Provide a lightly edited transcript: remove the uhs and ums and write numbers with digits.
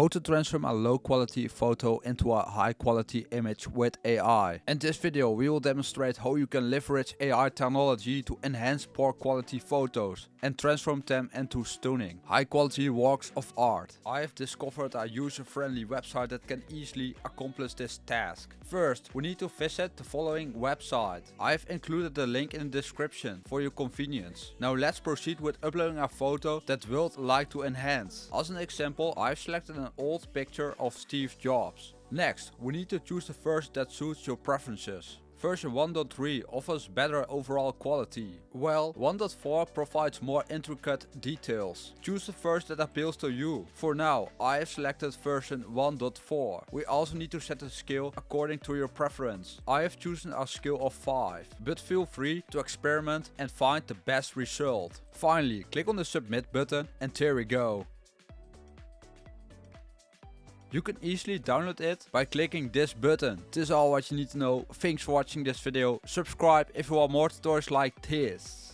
How to transform a low quality photo into a high quality image with AI. In this video we will demonstrate how you can leverage AI technology to enhance poor quality photos and transform them into stunning, high quality works of art. I have discovered a user-friendly website that can easily accomplish this task. First, we need to visit the following website. I have included the link in the description for your convenience. Now let's proceed with uploading a photo that we'd like to enhance. As an example, I've selected an old picture of Steve Jobs. Next, we need to choose the version that suits your preferences. Version 1.3 offers better overall quality, while 1.4 provides more intricate details. Choose the version that appeals to you. For now, I have selected version 1.4. We also need to set the scale according to your preference. I have chosen a scale of 5, but feel free to experiment and find the best result. Finally, click on the submit button and there we go. You can easily download it by clicking this button. This is all what you need to know. Thanks for watching this video. Subscribe if you want more tutorials like this.